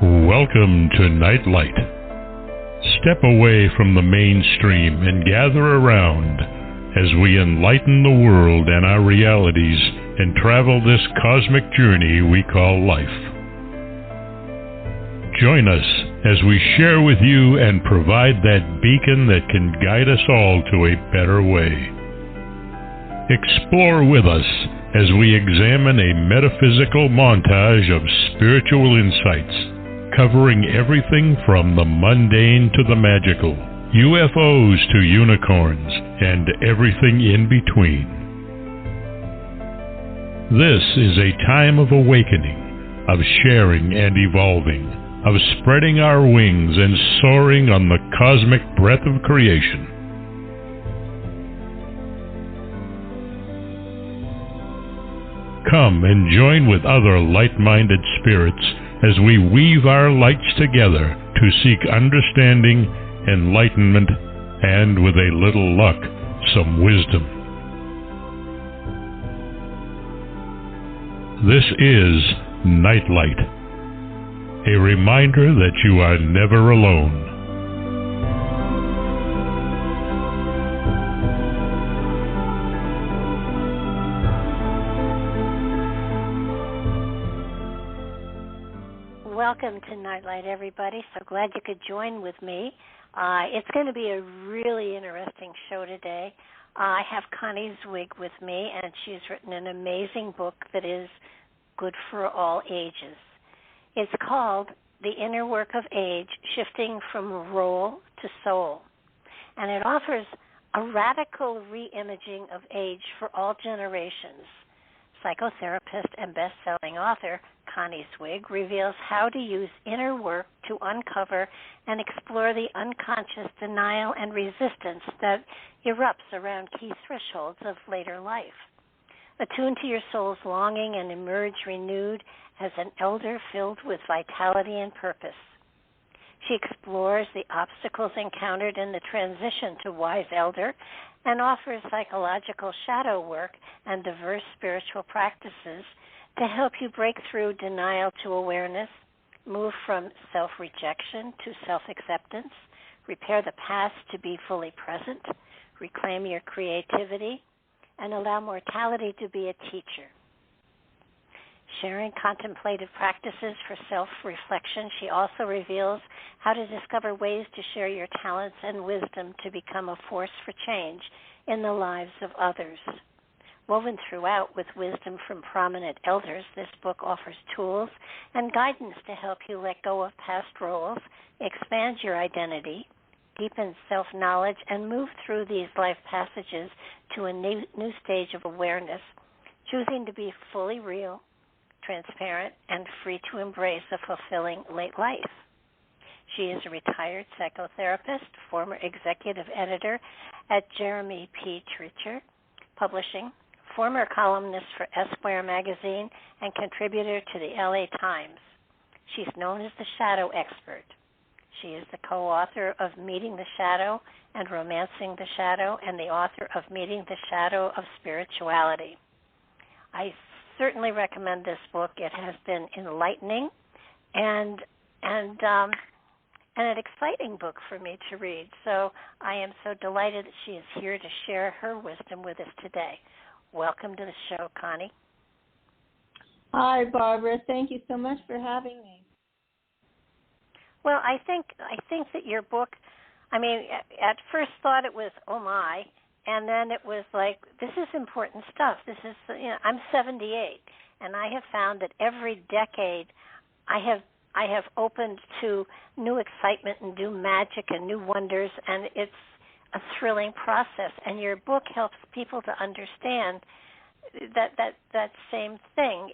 Welcome to Nightlight. Step away from the mainstream and gather around as we enlighten the world and our realities and travel this cosmic journey we call life. Join us as we share with you and provide that beacon that can guide us all to a better way. Explore with us as we examine a metaphysical montage of spiritual insights, covering everything from the mundane to the magical, UFOs to unicorns, and everything in between. This is a time of awakening, of sharing and evolving, of spreading our wings and soaring on the cosmic breath of creation. Come and join with other light-minded spirits as we weave our lights together to seek understanding, enlightenment, and with a little luck, some wisdom. This is Nightlight, a reminder that you are never alone. Welcome to Nightlight, everybody. So glad you could join with me. It's going to be a really interesting show today. I have Connie Zweig with me, and she's written an amazing book that is good for all ages. It's called The Inner Work of Age, Shifting from Role to Soul. And it offers a radical reimaging of age for all generations. Psychotherapist and best-selling author Connie Zweig reveals how to use inner work to uncover and explore the unconscious denial and resistance that erupts around key thresholds of later life. Attune to your soul's longing and emerge renewed as an elder filled with vitality and purpose. She explores the obstacles encountered in the transition to wise elder and offers psychological shadow work and diverse spiritual practices to help you break through denial to awareness, move from self-rejection to self-acceptance, repair the past to be fully present, reclaim your creativity, and allow mortality to be a teacher. Sharing contemplative practices for self-reflection, she also reveals how to discover ways to share your talents and wisdom to become a force for change in the lives of others. Woven throughout with wisdom from prominent elders, this book offers tools and guidance to help you let go of past roles, expand your identity, deepen self-knowledge, and move through these life passages to a new stage of awareness, choosing to be fully real, transparent, and free to embrace a fulfilling late life. She is a retired psychotherapist, former executive editor at Jeremy P. Treacher Publishing, former columnist for Esquire magazine, and contributor to the LA Times. She's known as the Shadow Expert. She is the co-author of Meeting the Shadow and Romancing the Shadow, and the author of Meeting the Shadow of Spirituality. I certainly recommend this book. It has been enlightening and an exciting book for me to read. So I am so delighted that she is here to share her wisdom with us today. Welcome to the show, Connie. Hi, Barbara. Thank you so much for having me. Well, I think that your book, I mean, at first thought it was, oh my, and then it was like, this is important stuff. This is, I'm 78, and I have found that every decade I have opened to new excitement and new magic and new wonders, and it's a thrilling process. And your book helps people to understand that same thing.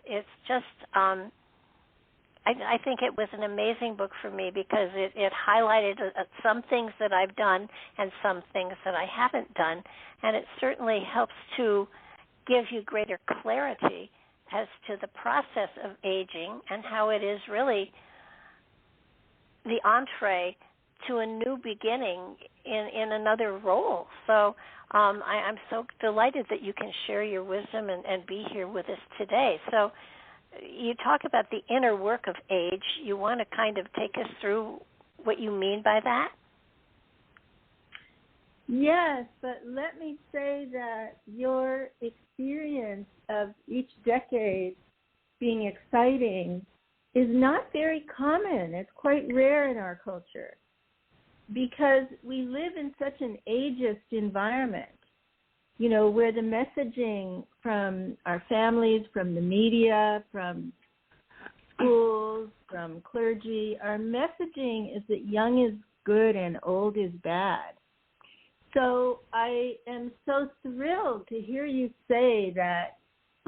It's just, I think it was an amazing book for me because it highlighted some things that I've done and some things that I haven't done, and it certainly helps to give you greater clarity as to the process of aging and how it is really the entree to a new beginning in another role. So I'm so delighted that you can share your wisdom and be here with us today. So you talk about the inner work of age. You want to kind of take us through what you mean by that? Yes, but let me say that your experience of each decade being exciting is not very common. It's quite rare in our culture because we live in such an ageist environment, you know, where the messaging from our families, from the media, from schools, from clergy, our messaging is that young is good and old is bad. So I am so thrilled to hear you say that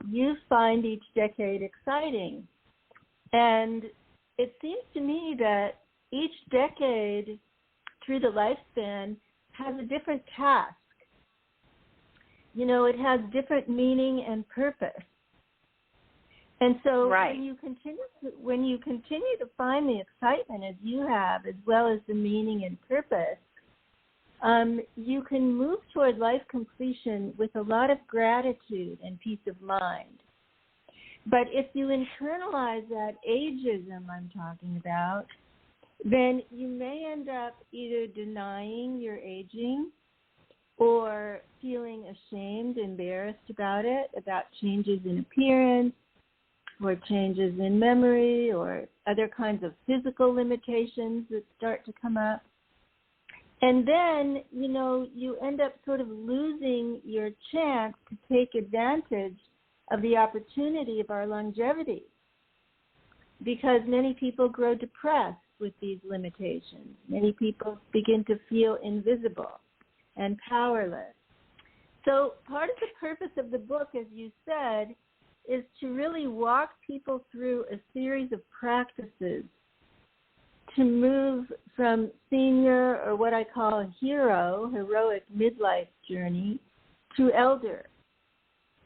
you find each decade exciting. And it seems to me that each decade through the lifespan has a different task. You know, it has different meaning and purpose. And so right. when you continue to find the excitement as you have, as well as the meaning and purpose, you can move toward life completion with a lot of gratitude and peace of mind. But if you internalize that ageism I'm talking about, then you may end up either denying your aging or feeling ashamed, embarrassed about it, about changes in appearance or changes in memory or other kinds of physical limitations that start to come up. And then, you know, you end up sort of losing your chance to take advantage of the opportunity of our longevity because many people grow depressed with these limitations. Many people begin to feel invisible and powerless. So part of the purpose of the book, as you said, is to really walk people through a series of practices to move from senior, or what I call a heroic midlife journey, to elder.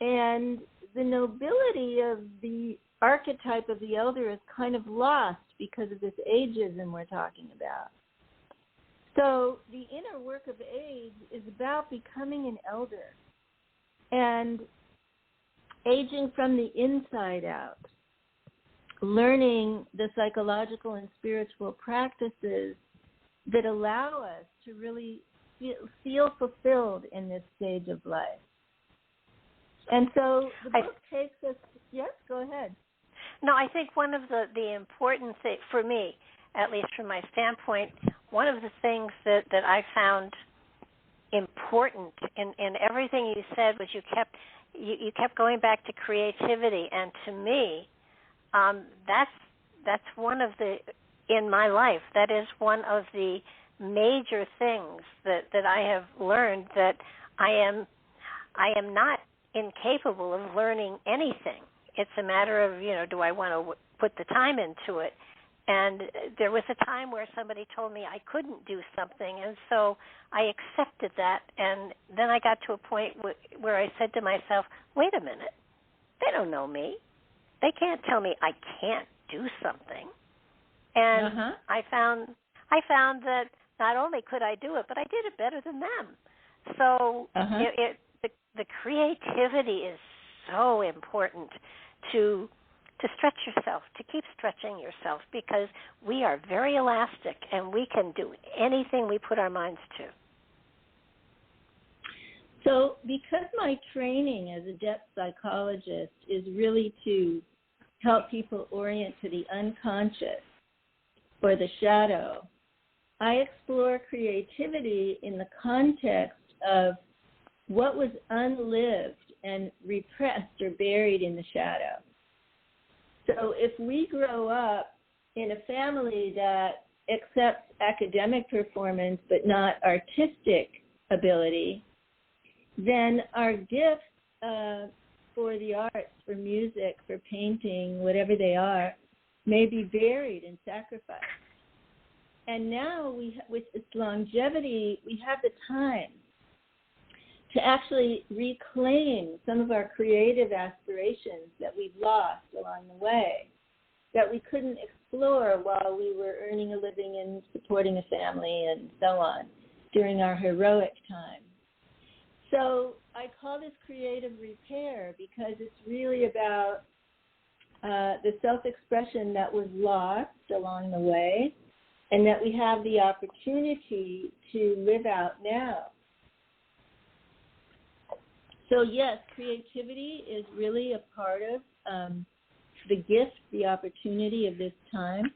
And the nobility of the archetype of the elder is kind of lost because of this ageism we're talking about. So the inner work of age is about becoming an elder and aging from the inside out, learning the psychological and spiritual practices that allow us to really feel fulfilled in this stage of life. And so the book takes us, yes, go ahead. No, I think one of the important things, for me, at least from my standpoint, one of the things that I found important in everything you said was you kept going back to creativity, and to me, that's one of the, in my life, that is one of the major things that I have learned, that I am not incapable of learning anything. It's a matter of, you know, do I want to put the time into it? And there was a time where somebody told me I couldn't do something, and so I accepted that. And then I got to a point where I said to myself, wait a minute, they don't know me. They can't tell me I can't do something. And I found that not only could I do it, but I did it better than them. So the creativity is so important to stretch yourself, to keep stretching yourself, because we are very elastic and we can do anything we put our minds to. So because my training as a depth psychologist is really to help people orient to the unconscious or the shadow, I explore creativity in the context of what was unlived and repressed or buried in the shadow. So if we grow up in a family that accepts academic performance but not artistic ability, then our gifts for the arts, for music, for painting, whatever they are, may be buried and sacrificed. And now with its longevity, we have the time to actually reclaim some of our creative aspirations that we've lost along the way, that we couldn't explore while we were earning a living and supporting a family and so on during our heroic time. So I call this creative repair because it's really about the self-expression that was lost along the way and that we have the opportunity to live out now. So yes, creativity is really a part of the gift, the opportunity of this time.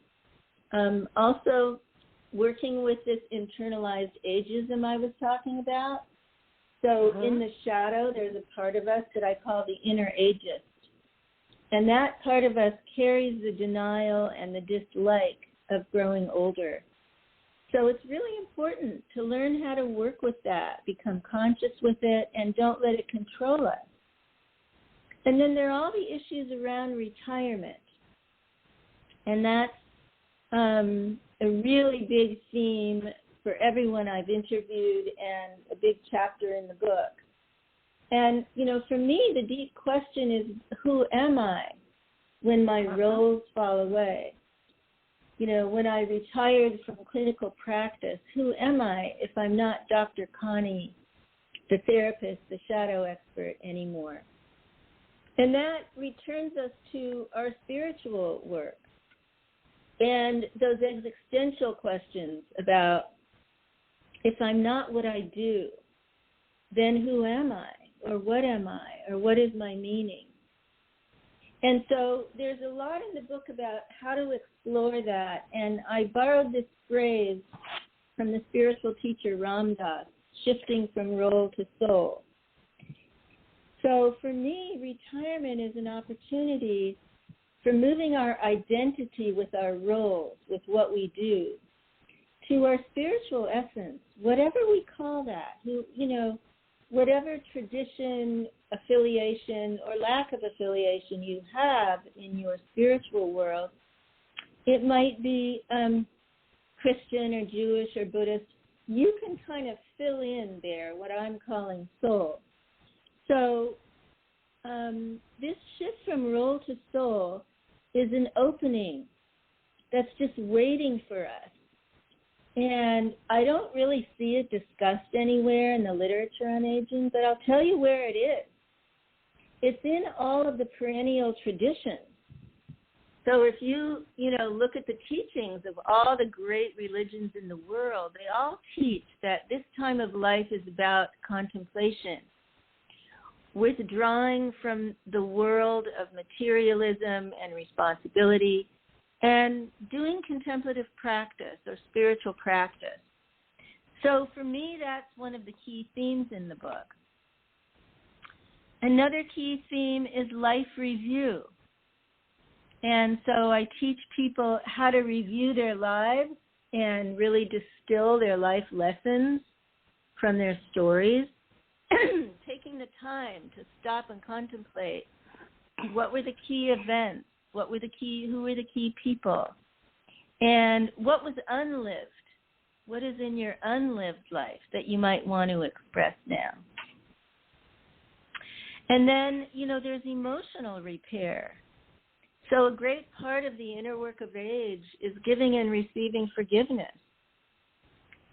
Also, working with this internalized ageism I was talking about. So in the shadow, there's a part of us that I call the inner ageist. And that part of us carries the denial and the dislike of growing older. So it's really important to learn how to work with that, become conscious with it, and don't let it control us. And then there are all the issues around retirement. And that's a really big theme for everyone I've interviewed and a big chapter in the book. And, you know, for me, the deep question is, who am I when my roles fall away? You know, when I retired from clinical practice, who am I if I'm not Dr. Connie, the therapist, the shadow expert anymore? And that returns us to our spiritual work and those existential questions about, if I'm not what I do, then who am I? Or what am I? Or what is my meaning? And so there's a lot in the book about how to explore that. And I borrowed this phrase from the spiritual teacher Ram Dass, shifting from role to soul. So for me, retirement is an opportunity for moving our identity with our roles, with what we do, to our spiritual essence, whatever we call that, whatever tradition, affiliation, or lack of affiliation you have in your spiritual world. It might be Christian or Jewish or Buddhist. You can kind of fill in there what I'm calling soul. So this shift from role to soul is an opening that's just waiting for us. And I don't really see it discussed anywhere in the literature on aging, but I'll tell you where it is. It's in all of the perennial traditions. So if you look at the teachings of all the great religions in the world, they all teach that this time of life is about contemplation, withdrawing from the world of materialism and responsibility, and doing contemplative practice or spiritual practice. So for me, that's one of the key themes in the book. Another key theme is life review. And so I teach people how to review their lives and really distill their life lessons from their stories, taking the time to stop and contemplate what were the key events, who were the key people, and what was unlived, what is in your unlived life that you might want to express now. And then, there's emotional repair. So a great part of the inner work of age is giving and receiving forgiveness.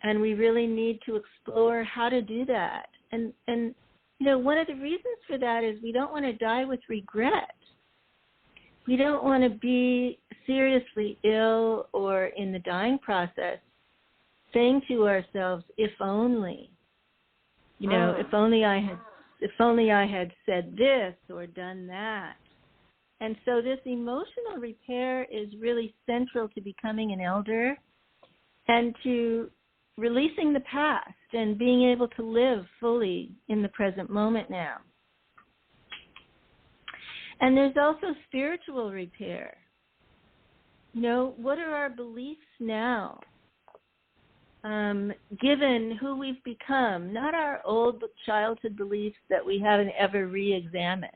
And we really need to explore how to do that. And one of the reasons for that is we don't want to die with regret. We don't want to be seriously ill or in the dying process saying to ourselves, if only, if only I had said this or done that. And so this emotional repair is really central to becoming an elder and to releasing the past and being able to live fully in the present moment now. And there's also spiritual repair. What are our beliefs now? Given who we've become, not our old childhood beliefs that we haven't ever re-examined,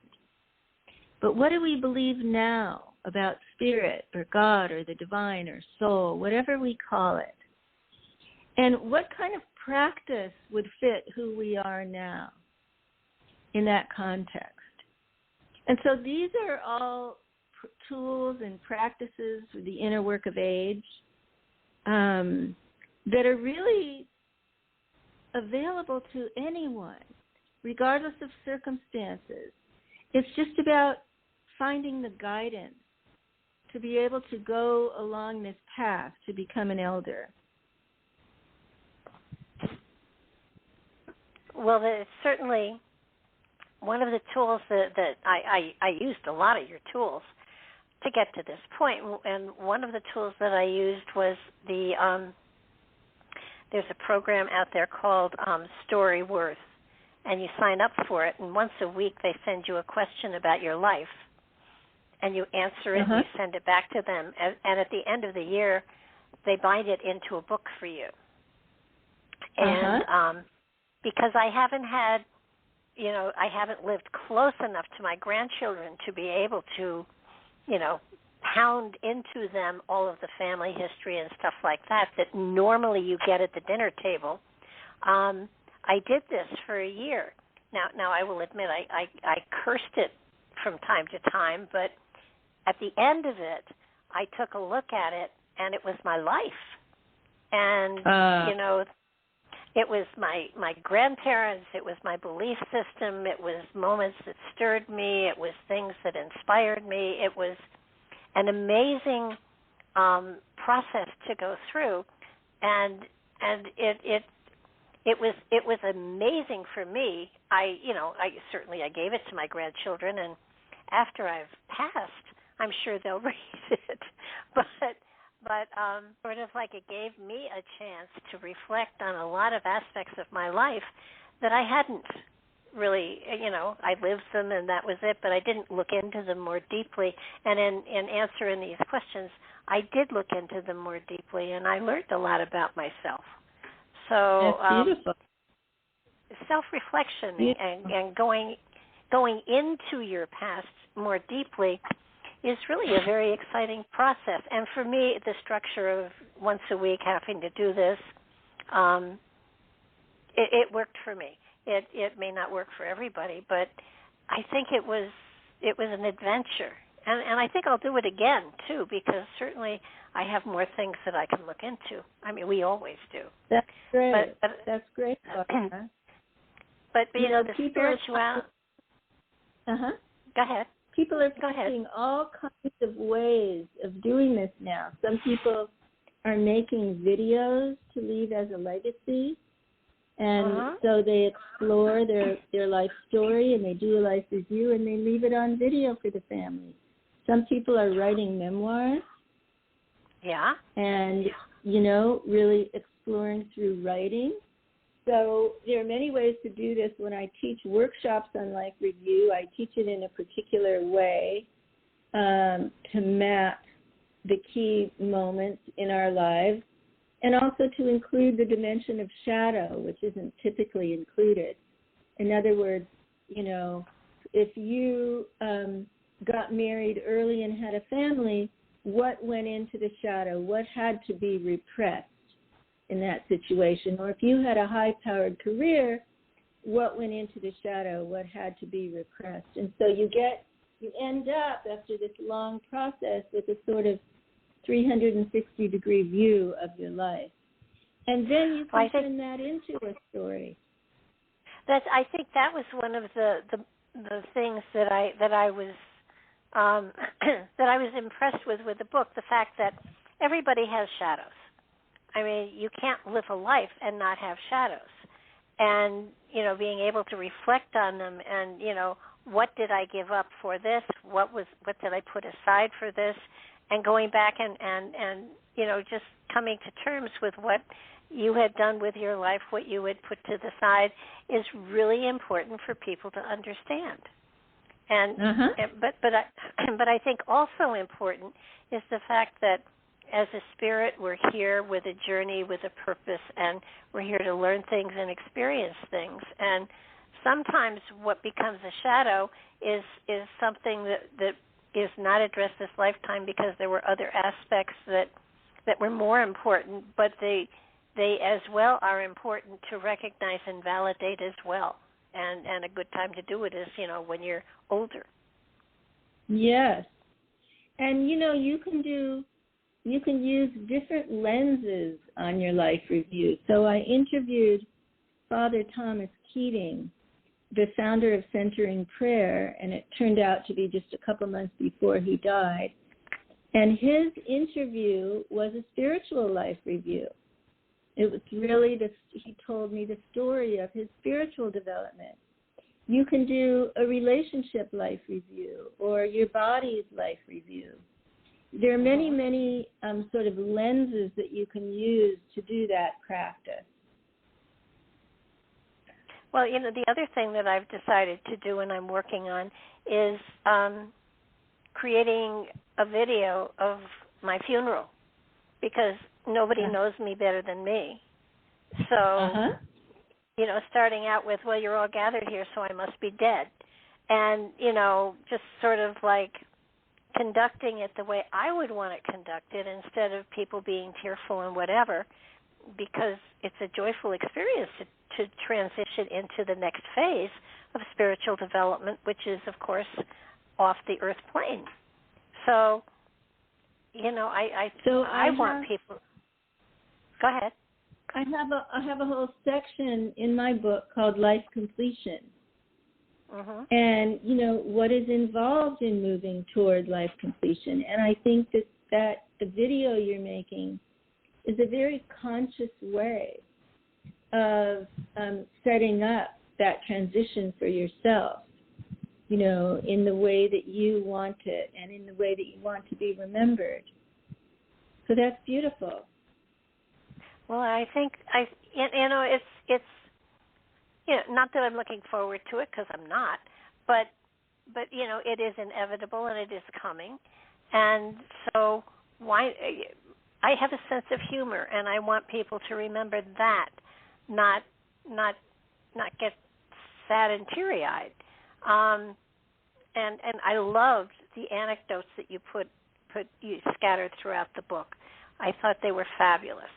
but what do we believe now about spirit or God or the divine or soul, whatever we call it? And what kind of practice would fit who we are now in that context? And so these are all tools and practices for the inner work of age that are really available to anyone, regardless of circumstances. It's just about finding the guidance to be able to go along this path to become an elder? Well, it's certainly one of the tools that I used a lot of your tools to get to this point, and one of the tools that I used was there's a program out there called Story Worth, and you sign up for it, and once a week they send you a question about your life, and you answer it, and you send it back to them, and at the end of the year, they bind it into a book for you. And because I haven't had, I haven't lived close enough to my grandchildren to be able to, pound into them all of the family history and stuff like that normally you get at the dinner table. I did this for a year. Now I will admit I cursed it from time to time, but at the end of it, I took a look at it, and it was my life. And, it was my grandparents, it was my belief system, it was moments that stirred me, it was things that inspired me. It was an amazing process to go through, and it was amazing for me. I gave it to my grandchildren, and after I've passed, I'm sure they'll read it, but sort of like it gave me a chance to reflect on a lot of aspects of my life that I hadn't really, I lived them and that was it, but I didn't look into them more deeply. And in answering these questions, I did look into them more deeply, and I learned a lot about myself. So that's beautiful. Self-reflection and going into your past more deeply is really a very exciting process. And for me, the structure of once a week having to do this, it worked for me. It may not work for everybody, but I think it was an adventure. And I think I'll do it again, too, because certainly I have more things that I can look into. I mean, we always do. That's great. But that's great. But the spirituality... Go ahead. People are finding all kinds of ways of doing this now. Some people are making videos to leave as a legacy, and so they explore their life story, and they do a life review, and they leave it on video for the family. Some people are writing memoirs. Yeah. And, really exploring through writing. So there are many ways to do this. When I teach workshops on life review, I teach it in a particular way to map the key moments in our lives, and also to include the dimension of shadow, which isn't typically included. In other words, if you got married early and had a family, what went into the shadow? What had to be repressed in that situation? Or if you had a high-powered career, what went into the shadow? What had to be repressed? And so you end up, after this long process, with a sort of 360-degree view of your life. And then you can turn that into a story. I think that was one of the things that I was that I was impressed with the book, the fact that everybody has shadows. I mean, you can't live a life and not have shadows. And, being able to reflect on them and, what did I give up for this? What did I put aside for this? And going back and just coming to terms with what you had done with your life, what you had put to the side, is really important for people to understand. And but I think also important is the fact that as a spirit, we're here with a journey, with a purpose, and we're here to learn things and experience things. And sometimes what becomes a shadow is something that is not addressed this lifetime because there were other aspects that were more important, but they as well are important to recognize and validate as well. And a good time to do it is, when you're older. Yes. And, you can use different lenses on your life review. So I interviewed Father Thomas Keating, the founder of Centering Prayer, and it turned out to be just a couple months before he died. And his interview was a spiritual life review. It was really, he told me the story of his spiritual development. You can do a relationship life review or your body's life review. There are many, many sort of lenses that you can use to do that practice. Well, the other thing that I've decided to do and I'm working on is creating a video of my funeral, because nobody knows me better than me. So, starting out with, well, you're all gathered here, so I must be dead. And, just sort of like conducting it the way I would want it conducted instead of people being tearful and whatever, because it's a joyful experience to transition into the next phase of spiritual development, which is, of course, off the earth plane. So, I want people. Go ahead. I have a whole section in my book called Life Completion. And, what is involved in moving toward life completion. And I think that the video you're making is a very conscious way of setting up that transition for yourself, in the way that you want it and in the way that you want to be remembered. So that's beautiful. Well, I think it's not that I'm looking forward to it, because I'm not, but it is inevitable and it is coming, and so why? I have a sense of humor, and I want people to remember that, not get sad and teary-eyed. And I loved the anecdotes that you you scattered throughout the book. I thought they were fabulous.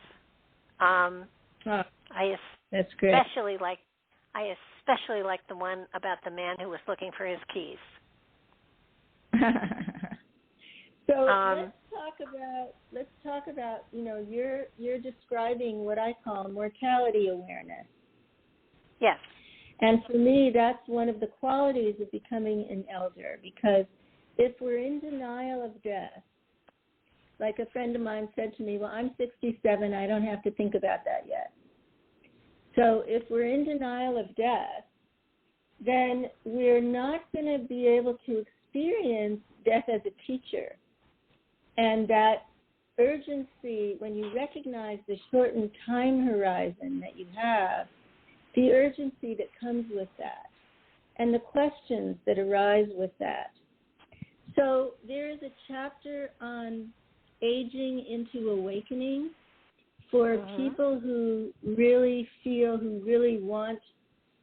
That's great. I especially like the one about the man who was looking for his keys. So let's talk about you're describing what I call mortality awareness. Yes. And for me, that's one of the qualities of becoming an elder, because if we're in denial of death, like a friend of mine said to me, well, I'm 67, I don't have to think about that yet. So if we're in denial of death, then we're not going to be able to experience death as a teacher. And that urgency, when you recognize the shortened time horizon that you have, the urgency that comes with that, and the questions that arise with that. So there is a chapter on aging into awakening for people who really want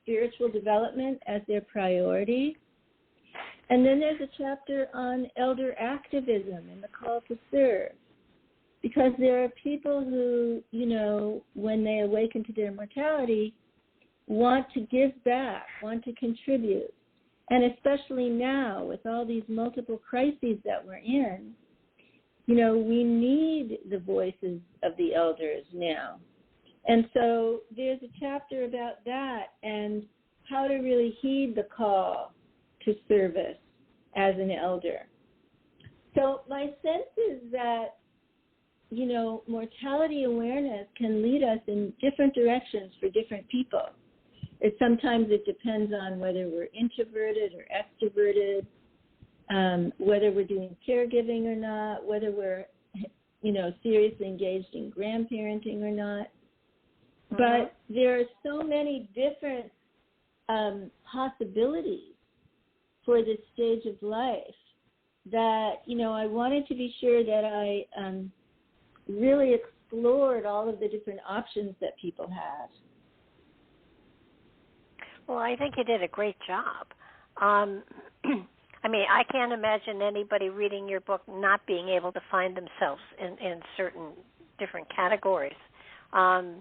spiritual development as their priority. And then there's a chapter on elder activism and the call to serve, because there are people who, when they awaken to their mortality, want to give back, want to contribute. And especially now, with all these multiple crises that we're in, we need the voices of the elders now. And so there's a chapter about that and how to really heed the call to service as an elder. So my sense is that, mortality awareness can lead us in different directions for different people. Sometimes it depends on whether we're introverted or extroverted, whether we're doing caregiving or not, whether we're, seriously engaged in grandparenting or not. But there are so many different possibilities for this stage of life that, I wanted to be sure that I really explored all of the different options that people have. Well, I think you did a great job. I can't imagine anybody reading your book not being able to find themselves in certain different categories. I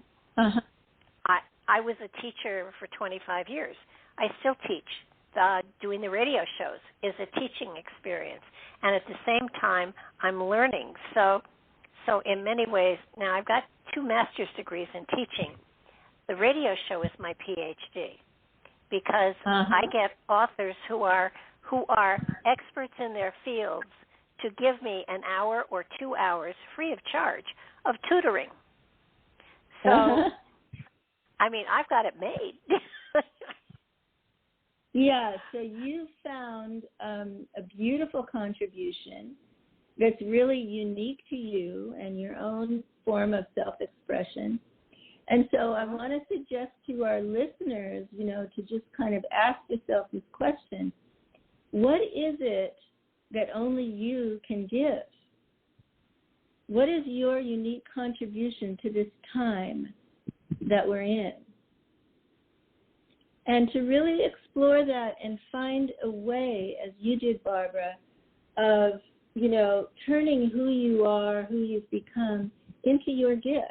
was a teacher for 25 years. I still teach. Doing the radio shows is a teaching experience. And at the same time, I'm learning. So in many ways, now I've got 2 master's degrees in teaching. The radio show is my PhD, because I get authors who are experts in their fields to give me an hour or 2 hours free of charge of tutoring. So, I mean, I've got it made. Yeah, so you found a beautiful contribution that's really unique to you and your own form of self-expression. And so I want to suggest to our listeners, to just kind of ask yourself this question: what is it that only you can give? What is your unique contribution to this time that we're in? And to really explore that and find a way, as you did, Barbara, of, turning who you are, who you've become, into your gift.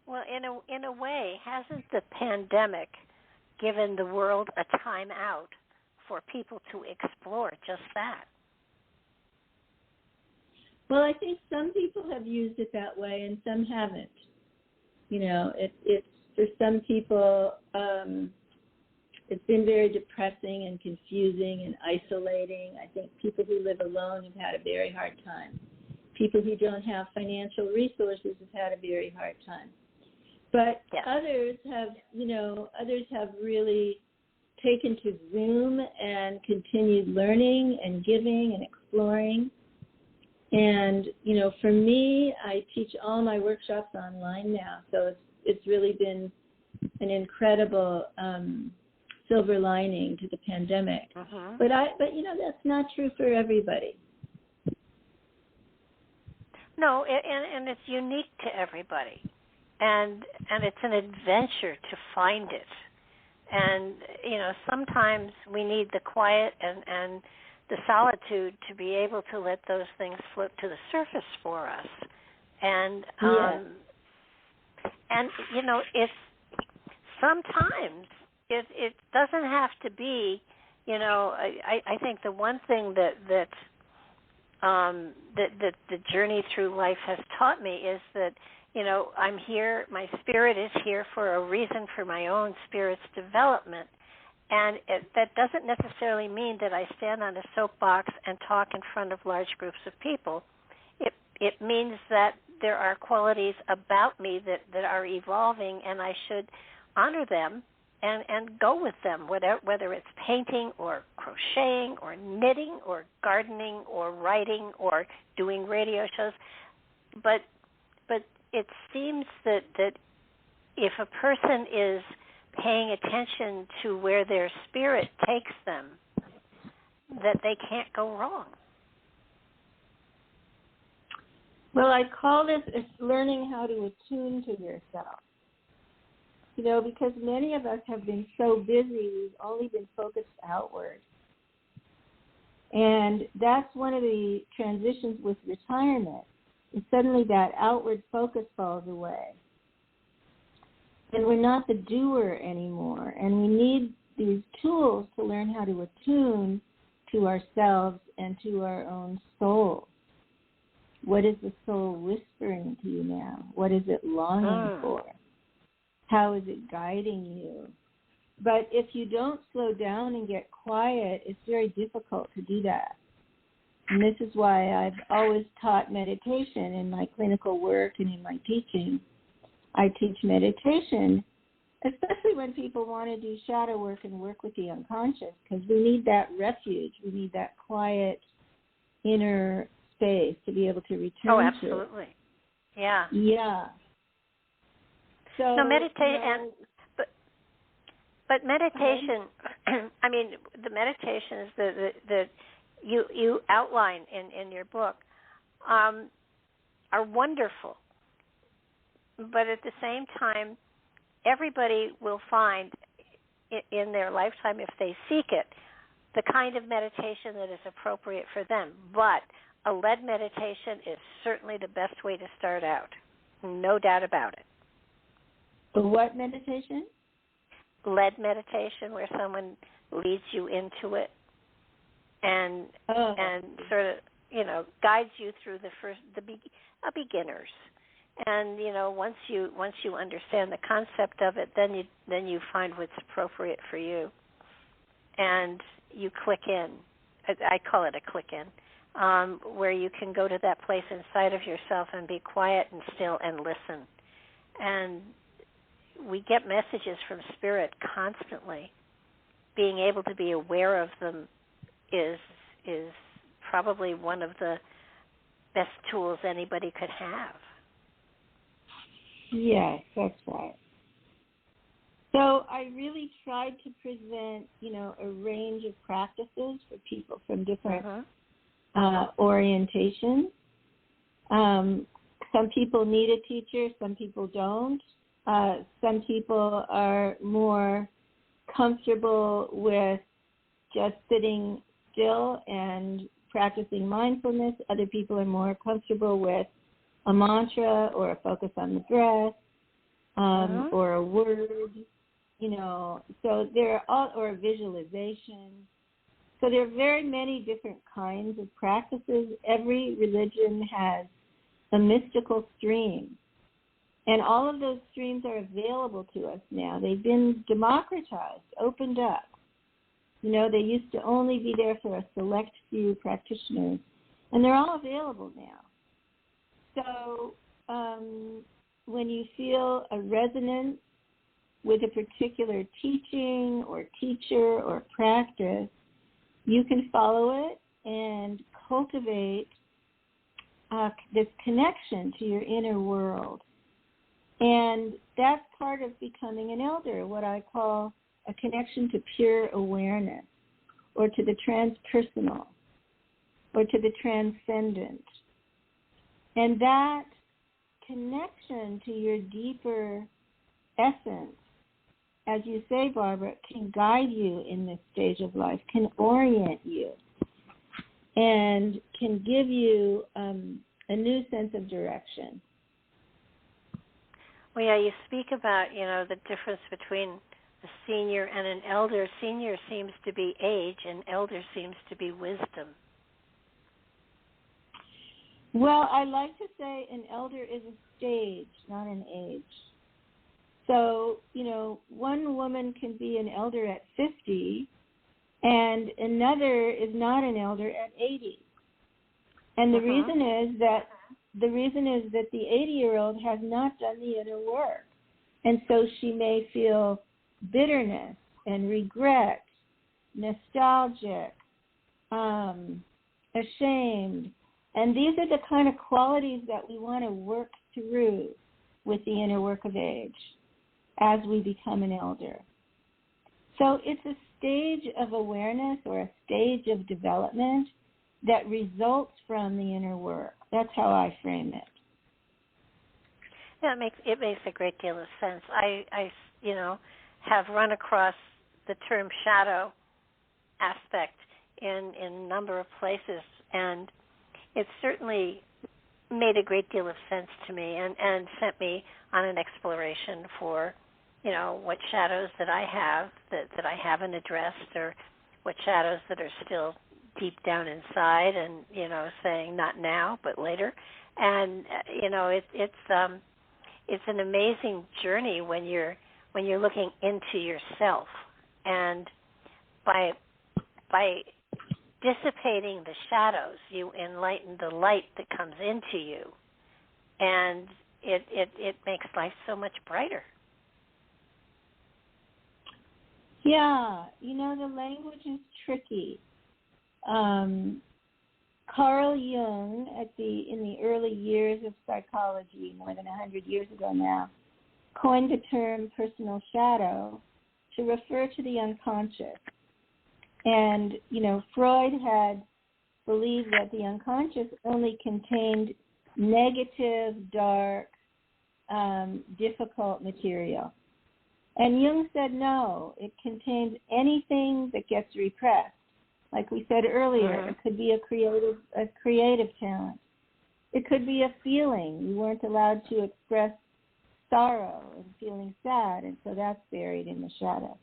Well, in a way, hasn't the pandemic given the world a time out for people to explore just that? Well, I think some people have used it that way and some haven't. It's for some people, it's been very depressing and confusing and isolating. I think people who live alone have had a very hard time. People who don't have financial resources have had a very hard time. But yes. others have really taken to Zoom and continued learning and giving and exploring. And, for me, I teach all my workshops online now, so it's really been an incredible silver lining to the pandemic. Uh-huh. But that's not true for everybody. No, and it's unique to everybody, and it's an adventure to find it. And sometimes we need the quiet and the solitude to be able to let those things float to the surface for us. And it's sometimes it doesn't have to be. I think the one thing that the journey through life has taught me is that, I'm here, my spirit is here for a reason, for my own spirit's development. And that doesn't necessarily mean that I stand on a soapbox and talk in front of large groups of people. It means that there are qualities about me that are evolving, and I should honor them and go with them, whether it's painting or crocheting or knitting or gardening or writing or doing radio shows. But it seems that if a person is paying attention to where their spirit takes them, that they can't go wrong. Well, I call this learning how to attune to yourself. Because many of us have been so busy, we've only been focused outward. And that's one of the transitions with retirement. And suddenly that outward focus falls away. And we're not the doer anymore. And we need these tools to learn how to attune to ourselves and to our own soul. What is the soul whispering to you now? What is it longing for? How is it guiding you? But if you don't slow down and get quiet, it's very difficult to do that. And this is why I've always taught meditation in my clinical work and in my teaching. I teach meditation, especially when people want to do shadow work and work with the unconscious, because we need that refuge. We need that quiet inner space to be able to return to. Oh, absolutely. Yeah. Yeah. So, meditation, but meditation, I mean, the meditations that you outline in your book are wonderful. But at the same time, everybody will find in their lifetime, if they seek it, the kind of meditation that is appropriate for them. But a led meditation is certainly the best way to start out. No doubt about it. The what meditation? Led meditation, where someone leads you into it and sort of, guides you through beginners. And once you understand the concept of it, then you find what's appropriate for you, and you click in. I call it a click-in, where you can go to that place inside of yourself and be quiet and still and listen. And we get messages from Spirit constantly. Being able to be aware of them is probably one of the best tools anybody could have. Yes, that's right. So I really tried to present, a range of practices for people from different orientations. Some people need a teacher, some people don't. Some people are more comfortable with just sitting still and practicing mindfulness. Other people are more comfortable with a mantra or a focus on the breath or a word, so there are all, or visualization. So there are very many different kinds of practices. Every religion has a mystical stream, and all of those streams are available to us now. They've been democratized, opened up. They used to only be there for a select few practitioners, and they're all available now. So when you feel a resonance with a particular teaching or teacher or practice, you can follow it and cultivate this connection to your inner world. And that's part of becoming an elder, what I call a connection to pure awareness, or to the transpersonal, or to the transcendent. And that connection to your deeper essence, as you say, Barbara, can guide you in this stage of life, can orient you, and can give you a new sense of direction. Well, yeah, you speak about, the difference between a senior and an elder. Senior seems to be age, and elder seems to be wisdom. Well, I like to say an elder is a stage, not an age. So, one woman can be an elder at 50, and another is not an elder at 80. And the reason is that the 80-year-old has not done the inner work. And so she may feel bitterness and regret, nostalgic, ashamed. And these are the kind of qualities that we want to work through with the inner work of age as we become an elder. So it's a stage of awareness or a stage of development that results from the inner work. That's how I frame it. Yeah, it makes a great deal of sense. I have run across the term shadow aspect in a number of places, and it certainly made a great deal of sense to me and sent me on an exploration for, what shadows that I have that I haven't addressed, or what shadows that are still deep down inside and, saying not now but later. And, it's an amazing journey when you're looking into yourself, and by dissipating the shadows, you enlighten the light that comes into you, and it makes life so much brighter. Yeah, the language is tricky. Carl Jung, in the early years of psychology, more than 100 years ago now, coined the term personal shadow to refer to the unconscious. And, Freud had believed that the unconscious only contained negative, dark, difficult material. And Jung said, no, it contains anything that gets repressed. Like we said earlier, it could be a creative talent. It could be a feeling. You weren't allowed to express sorrow and feeling sad, and so that's buried in the shadow.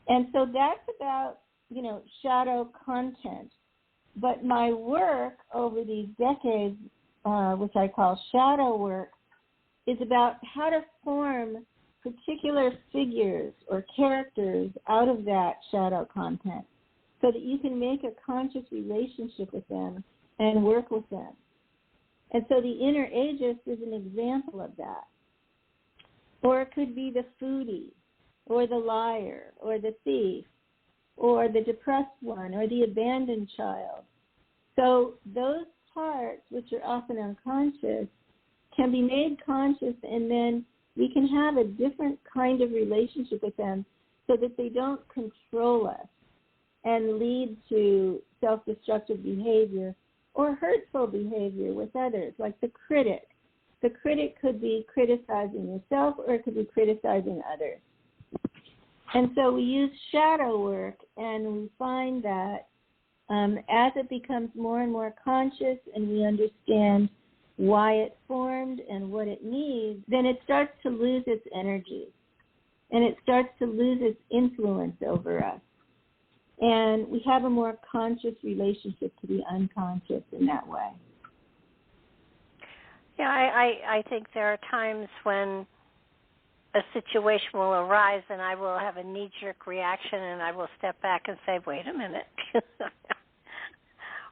And so that's about, shadow content. But my work over these decades, which I call shadow work, is about how to form particular figures or characters out of that shadow content, so that you can make a conscious relationship with them and work with them. And so the inner ageist is an example of that. Or it could be the foodie, or the liar, or the thief, or the depressed one, or the abandoned child. So those parts, which are often unconscious, can be made conscious, and then we can have a different kind of relationship with them so that they don't control us and lead to self-destructive behavior or hurtful behavior with others, like the critic. The critic could be criticizing yourself, or it could be criticizing others. And so we use shadow work, and we find that as it becomes more and more conscious and we understand why it formed and what it needs, then it starts to lose its energy, and it starts to lose its influence over us. And we have a more conscious relationship to the unconscious in that way. Yeah, I think there are times when a situation will arise and I will have a knee-jerk reaction, and I will step back and say, wait a minute.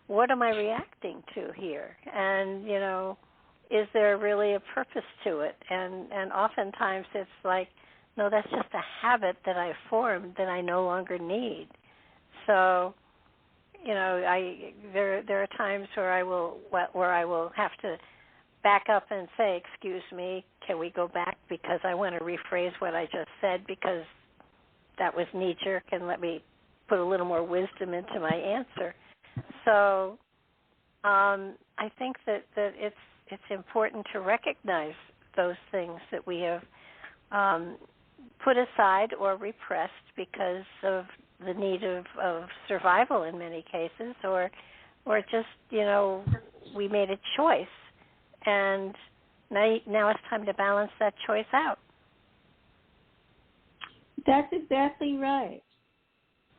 What am I reacting to here? And, you know, is there really a purpose to it? And oftentimes it's like, no, that's just a habit that I formed that I no longer need. So, you know, there are times where I will have to back up and say, excuse me, can we go back, because I want to rephrase what I just said, because that was knee-jerk, and let me put a little more wisdom into my answer. So I think that it's important to recognize those things that we have put aside or repressed because of the need of survival in many cases, or just, you know, we made a choice, and now it's time to balance that choice out. That's exactly right.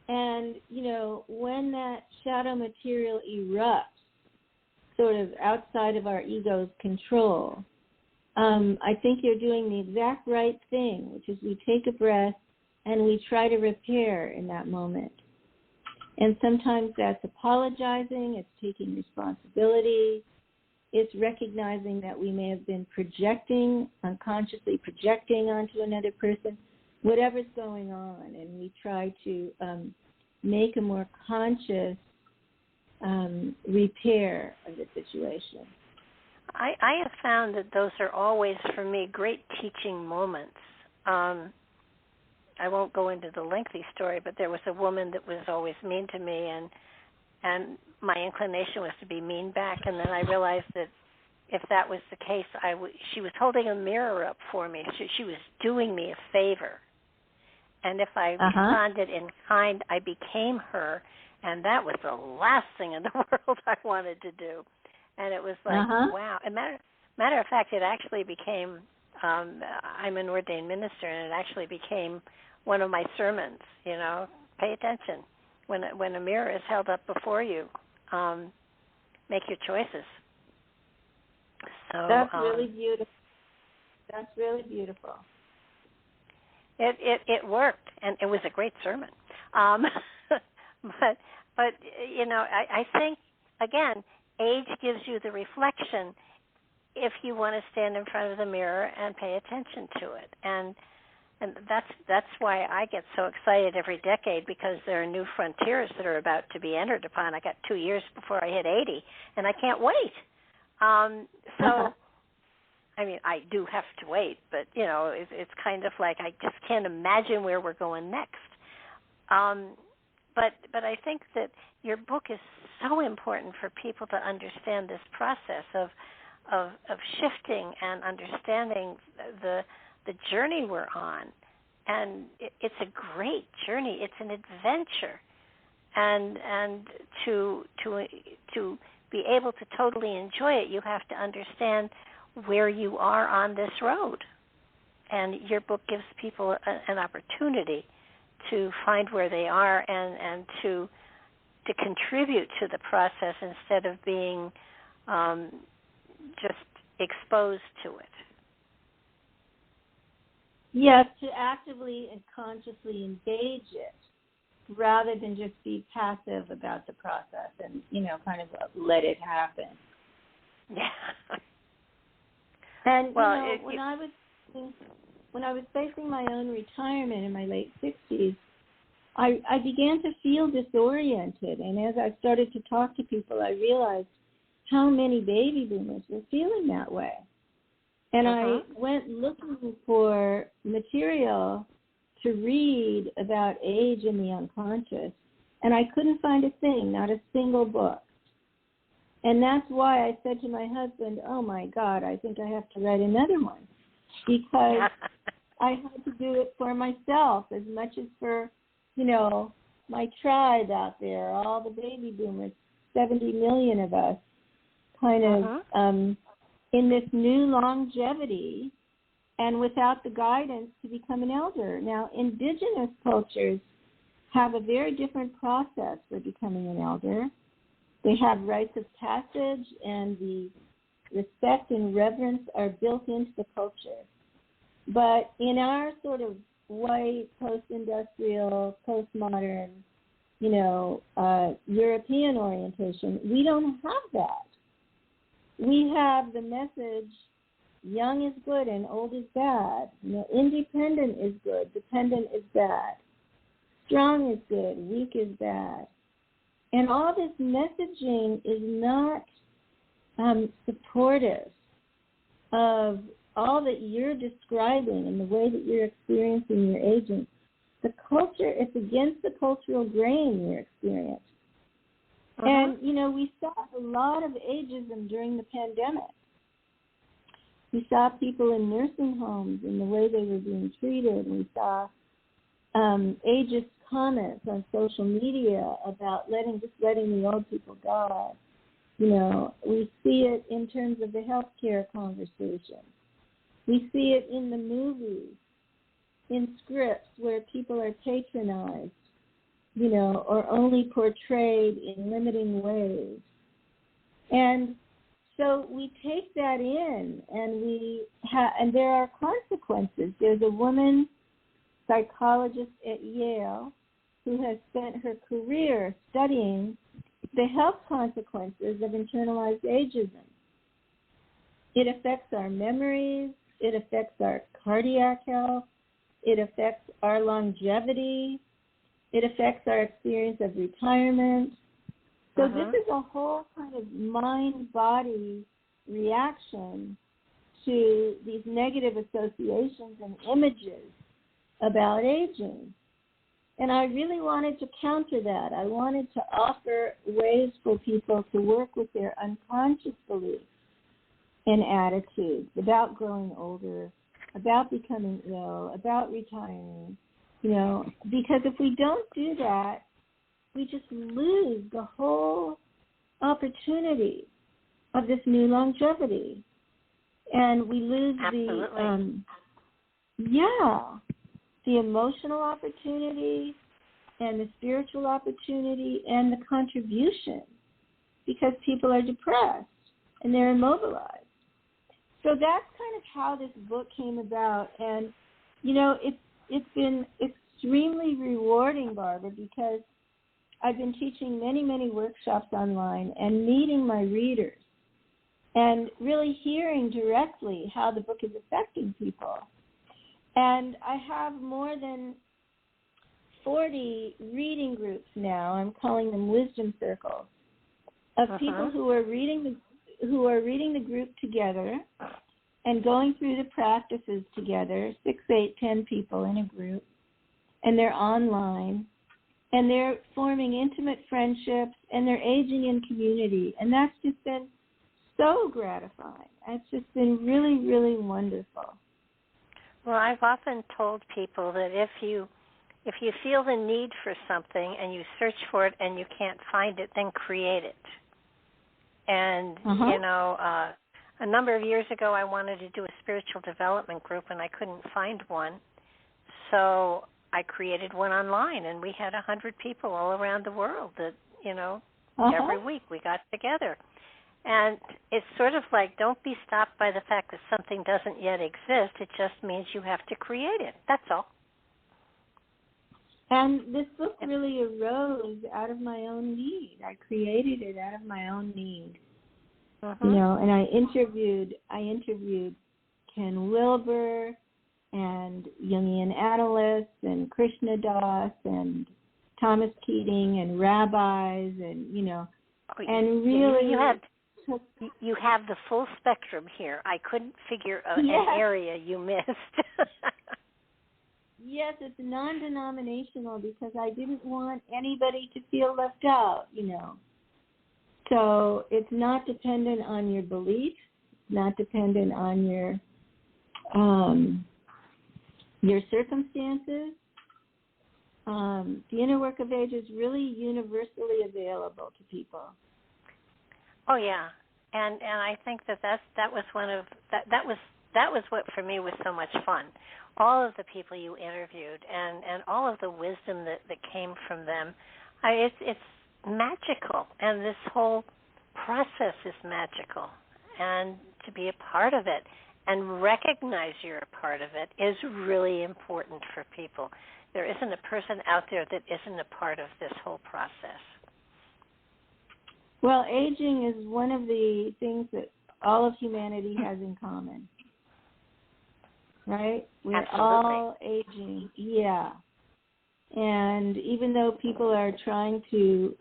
And, you know, when that shadow material erupts, sort of outside of our ego's control, I think you're doing the exact right thing, which is we take a breath and we try to repair in that moment. And sometimes that's apologizing, it's taking responsibility, it's recognizing that we may have been projecting, unconsciously projecting onto another person, whatever's going on, and we try to make a more conscious repair of the situation. I have found that those are always, for me, great teaching moments. I won't go into the lengthy story, but there was a woman that was always mean to me, and my inclination was to be mean back, and then I realized that if that was the case, she was holding a mirror up for me. She was doing me a favor. And if I responded in kind, I became her, and that was the last thing in the world I wanted to do. And it was like, wow. And matter of fact, it actually became, I'm an ordained minister, and it actually became one of my sermons, you know, pay attention. When a mirror is held up before you, make your choices. So that's really beautiful. That's really beautiful. It worked, and it was a great sermon. But you know, I think, again, age gives you the reflection if you want to stand in front of the mirror and pay attention to it. And that's why I get so excited every decade, because there are new frontiers that are about to be entered upon. I got 2 years before I hit 80, and I can't wait. So, I mean, I do have to wait, but, you know, it's kind of like I just can't imagine where we're going next. But I think that your book is so important for people to understand this process of shifting and understanding the journey we're on. And it's a great journey. It's an adventure. And to be able to totally enjoy it, you have to understand where you are on this road. And your book gives people an opportunity to find where they are and to contribute to the process instead of being just exposed to it. Yes, to actively and consciously engage it rather than just be passive about the process and, kind of let it happen. Yeah. And, when I was facing my own retirement in my late 60s, I began to feel disoriented. And as I started to talk to people, I realized how many baby boomers were feeling that way. And I went looking for material to read about age and the unconscious, and I couldn't find a thing, not a single book. And that's why I said to my husband, oh, my God, I think I have to write another one, because I had to do it for myself as much as for, my tribe out there, all the baby boomers, 70 million of us, kind of in this new longevity and without the guidance to become an elder. Now, indigenous cultures have a very different process for becoming an elder. They have rites of passage, and the respect and reverence are built into the culture. But in our sort of white, post-industrial, postmodern, European orientation, we don't have that. We have the message, young is good and old is bad. Independent is good, dependent is bad. Strong is good, weak is bad. And all this messaging is not supportive of all that you're describing and the way that you're experiencing your aging. The culture, it's against the cultural grain, your experience. And, we saw a lot of ageism during the pandemic. We saw people in nursing homes and the way they were being treated. We saw ageist comments on social media about letting the old people die. We see it in terms of the healthcare conversation. We see it in the movies, in scripts where people are patronized, or only portrayed in limiting ways. And so we take that in, and there are consequences. There's a woman psychologist at Yale who has spent her career studying the health consequences of internalized ageism. It affects our memories. It affects our cardiac health. It affects our longevity. It affects our experience of retirement. So this is a whole kind of mind-body reaction to these negative associations and images about aging. And I really wanted to counter that. I wanted to offer ways for people to work with their unconscious beliefs and attitudes about growing older, about becoming ill, about retiring, because if we don't do that, we just lose the whole opportunity of this new longevity. And we lose the emotional opportunity and the spiritual opportunity and the contribution, because people are depressed and they're immobilized. So that's kind of how this book came about. And, it's been extremely rewarding, Barbara, because I've been teaching many, many workshops online and meeting my readers and really hearing directly how the book is affecting people. And I have more than 40 reading groups now. I'm calling them wisdom circles of people who are reading the group together and going through the practices together, 6, 8, 10 people in a group, and they're online, and they're forming intimate friendships, and they're aging in community. And that's just been so gratifying. It's just been really, really wonderful. Well, I've often told people that if you feel the need for something and you search for it and you can't find it, then create it. And, a number of years ago I wanted to do a spiritual development group and I couldn't find one. So I created one online, and we had 100 people all around the world that, every week we got together. And it's sort of like, don't be stopped by the fact that something doesn't yet exist. It just means you have to create it. That's all. And this book really arose out of my own need. I created it out of my own need. You know, and I interviewed Ken Wilber and Jungian analysts and Krishna Das and Thomas Keating and rabbis and, you know, and really... You have the full spectrum here. I couldn't figure an area you missed. Yes, it's non-denominational because I didn't want anybody to feel left out, you know. So it's not dependent on your beliefs, not dependent on your circumstances. The inner work of age is really universally available to people. Oh yeah, and I think that was what for me was so much fun. All of the people you interviewed and all of the wisdom that came from them, it's magical, and this whole process is magical, and to be a part of it and recognize you're a part of it is really important for people. There isn't a person out there that isn't a part of this whole process. Well, aging is one of the things that all of humanity has in common, right? We're Absolutely. all aging, yeah. And even though people are trying to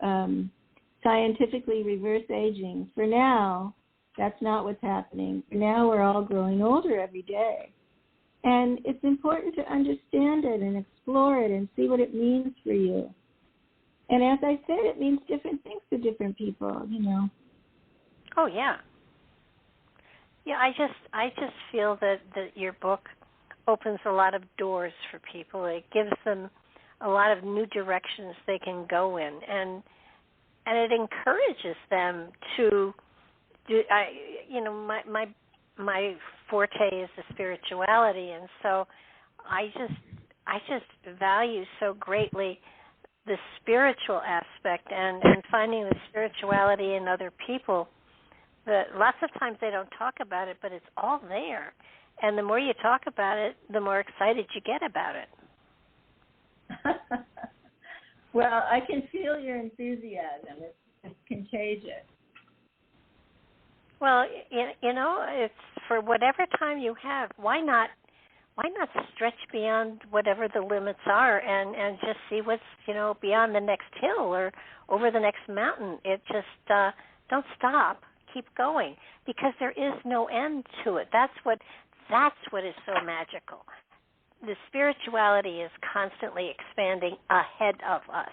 scientifically reverse aging, for now, that's not what's happening. For now, we're all growing older every day. And it's important to understand it and explore it and see what it means for you. And as I said, it means different things to different people, you know. Oh, yeah. Yeah, I just feel that your book opens a lot of doors for people. It gives them a lot of new directions they can go in, and it encourages them to do. My forte is the spirituality, and so I just value so greatly the spiritual aspect and finding the spirituality in other people. That lots of times they don't talk about it, but it's all there. And the more you talk about it, the more excited you get about it. Well, I can feel your enthusiasm. It's contagious. Well, you know, it's for whatever time you have. Why not stretch beyond whatever the limits are and just see what's, you know, beyond the next hill or over the next mountain. It just don't stop. Keep going, because there is no end to it. That's what is so magical. The spirituality is constantly expanding ahead of us,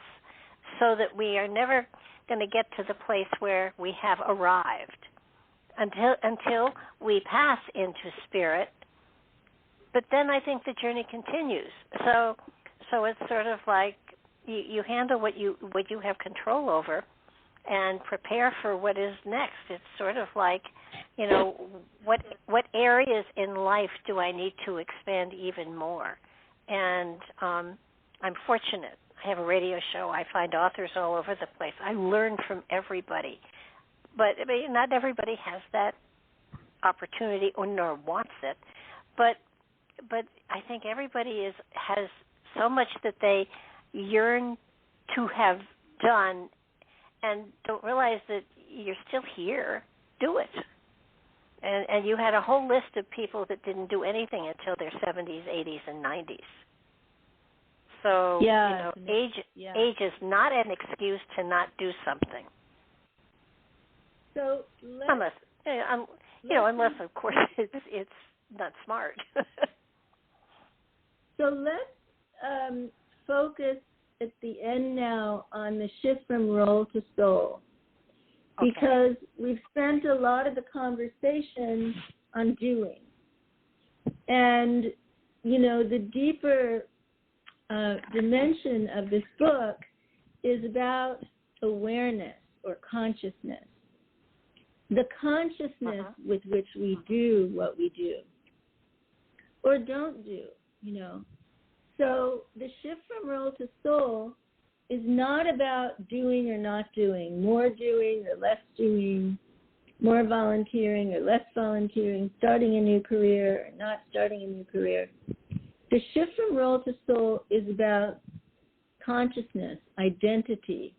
so that we are never going to get to the place where we have arrived until we pass into spirit. But then I think the journey continues. So it's sort of like you handle what you have control over, and prepare for what is next. It's sort of like, you know, what areas in life do I need to expand even more? And I'm fortunate. I have a radio show. I find authors all over the place. I learn from everybody. But I mean, not everybody has that opportunity or nor wants it. But I think everybody has so much that they yearn to have done and don't realize that you're still here. Do it. And you had a whole list of people that didn't do anything until their 70s, 80s, and 90s. So, yeah, you know, age is not an excuse to not do something. So unless of course it's not smart. So let's focus at the end now on the shift from role to soul, because we've spent a lot of the conversation on doing. And, you know, the deeper dimension of this book is about awareness or consciousness, the consciousness with which we do what we do or don't do, you know. So the shift from role to soul is not about doing or not doing, more doing or less doing, more volunteering or less volunteering, starting a new career or not starting a new career. The shift from role to soul is about consciousness, identity.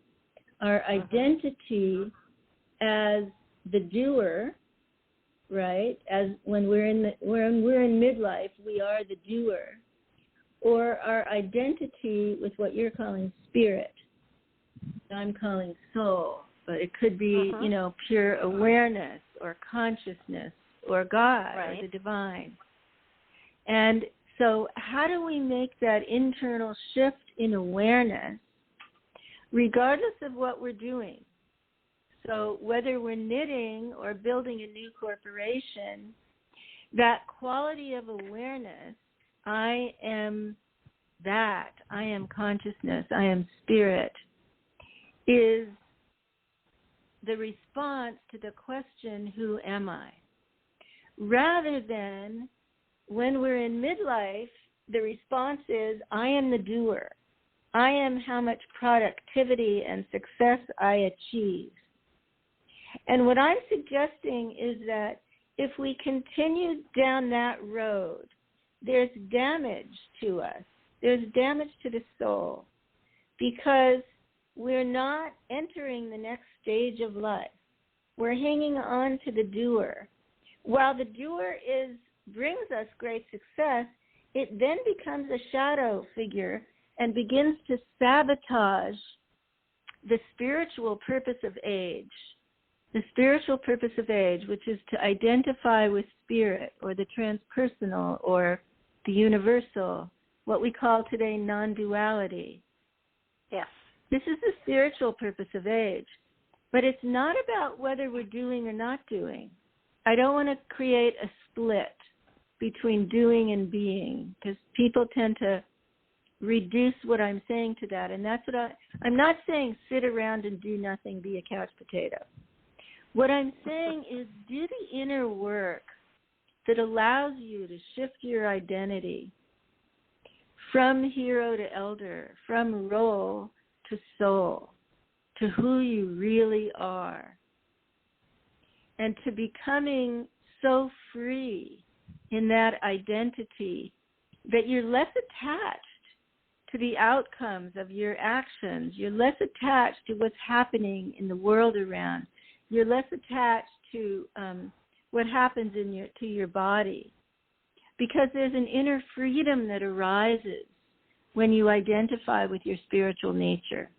Our identity as the doer, right? As when we're in midlife, we are the doer. Or our identity with what you're calling spirit. I'm calling soul, but it could be, pure awareness or consciousness or God or the divine. And so how do we make that internal shift in awareness regardless of what we're doing? So whether we're knitting or building a new corporation, that quality of awareness, I am that, I am consciousness, I am spirit, is the response to the question, who am I? Rather than when we're in midlife, the response is, I am the doer. I am how much productivity and success I achieve. And what I'm suggesting is that if we continue down that road, there's damage to us. There's damage to the soul because we're not entering the next stage of life. We're hanging on to the doer. While the doer brings us great success, it then becomes a shadow figure and begins to sabotage the spiritual purpose of age. The spiritual purpose of age, which is to identify with spirit or the transpersonal or the universal, what we call today non-duality. Yes. This is the spiritual purpose of age. But it's not about whether we're doing or not doing. I don't want to create a split between doing and being because people tend to reduce what I'm saying to that. And that's what I'm not saying sit around and do nothing, be a couch potato. What I'm saying is do the inner work that allows you to shift your identity from hero to elder, from role to soul, to who you really are, and to becoming so free in that identity that you're less attached to the outcomes of your actions. You're less attached to what's happening in the world around. You're less attached to what happens to your body, because there's an inner freedom that arises when you identify with your spiritual nature.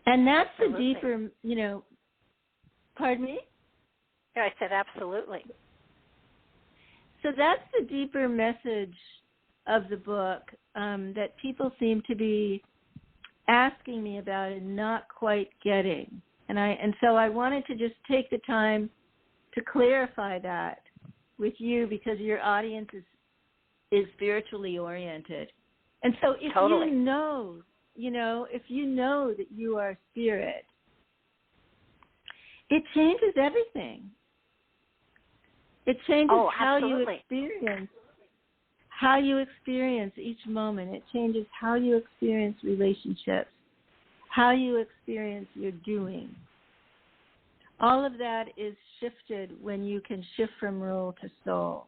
And that's absolutely. The deeper, pardon me? Yeah, I said absolutely. So that's the deeper message of the book that people seem to be asking me about and not quite getting. And so I wanted to just take the time to clarify that with you because your audience is spiritually oriented. And so if totally. if you know that you are spirit, it changes everything. It changes how you experience each moment. It changes how you experience relationships, how you experience your doing. All of that is shifted when you can shift from role to soul.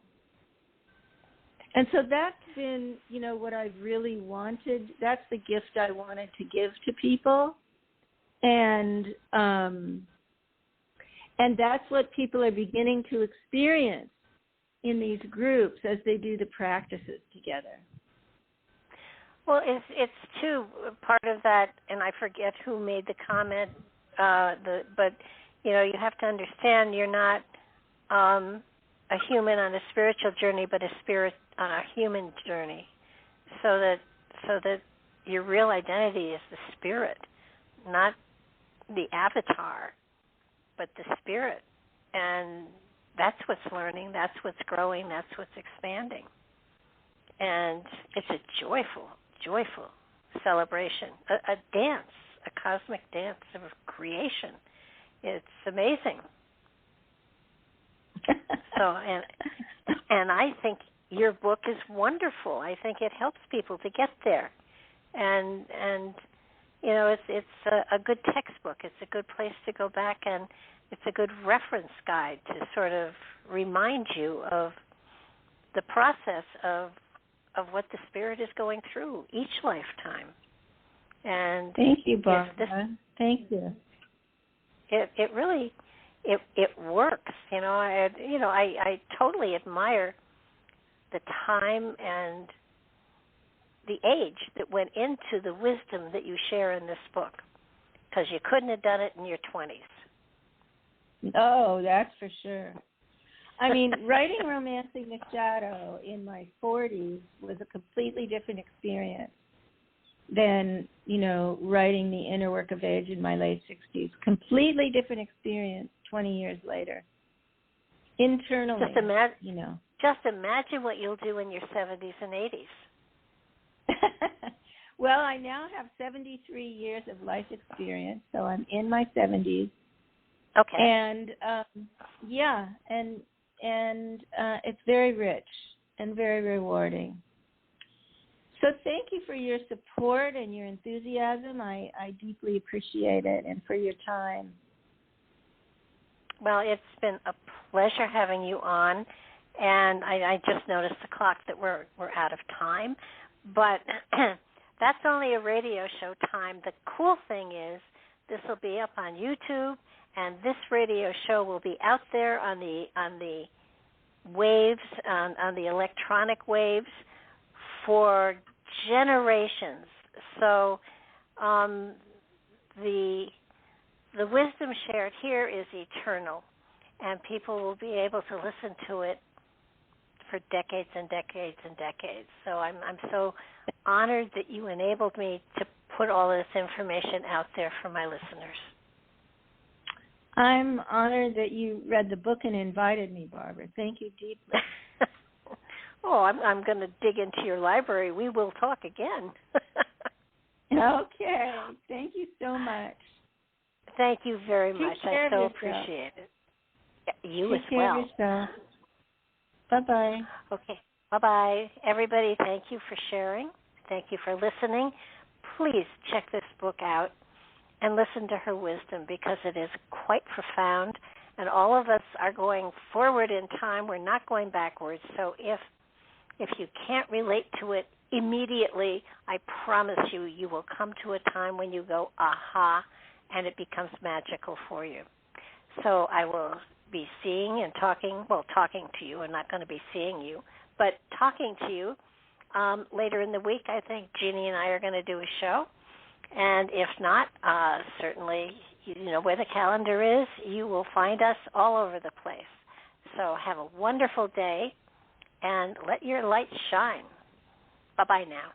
And so that's been, what I've really wanted. That's the gift I wanted to give to people. And that's what people are beginning to experience in these groups as they do the practices together. Well, it's too part of that, and I forget who made the comment, but you have to understand you're not a human on a spiritual journey, but a spirit on a human journey, so that your real identity is the spirit, not the avatar, but the spirit. And that's what's learning, that's what's growing, that's what's expanding. And it's a joyful celebration, a dance, a cosmic dance of creation. It's amazing. So, and I think your book is wonderful. I think it helps people to get there. And it's a good textbook. It's a good place to go back, and it's a good reference guide to sort of remind you of the process of what the spirit is going through each lifetime. And thank you, Barbara. Thank you. It really works. I totally admire the time and the age that went into the wisdom that you share in this book, because you couldn't have done it in your 20s. Oh, that's for sure. I mean, writing Romancing the Shadow in my 40s was a completely different experience than, writing the Inner Work of Age in my late 60s. Completely different experience 20 years later. Internally, Just imagine what you'll do in your 70s and 80s. Well, I now have 73 years of life experience, so I'm in my 70s. Okay. And it's very rich and very rewarding. So thank you for your support and your enthusiasm. I deeply appreciate it, and for your time. Well, it's been a pleasure having you on, and I just noticed the clock that we're out of time, but that's only a radio show time. The cool thing is this will be up on YouTube, and this radio show will be out there on the waves, on the electronic waves for generations. So the wisdom shared here is eternal, and people will be able to listen to it for decades and decades and decades. So I'm so honored that you enabled me to put all this information out there for my listeners. I'm honored that you read the book and invited me, Barbara. Thank you deeply. Oh, I'm going to dig into your library. We will talk again. Okay. Thank you so much. Thank you very much. I so yourself. appreciate it. You Take as care well. Of yourself. Bye-bye. Okay. Bye-bye. Everybody, thank you for sharing. Thank you for listening. Please check this book out and listen to her wisdom, because it is quite profound, and all of us are going forward in time. We're not going backwards. So if you can't relate to it immediately, I promise you will come to a time when you go, aha, and it becomes magical for you. So I will be seeing and talking to you. I'm not going to be seeing you, but talking to you later in the week. I think Jeannie and I are going to do a show. And if not, certainly, where the calendar is, you will find us all over the place. So have a wonderful day, and let your light shine. Bye-bye now.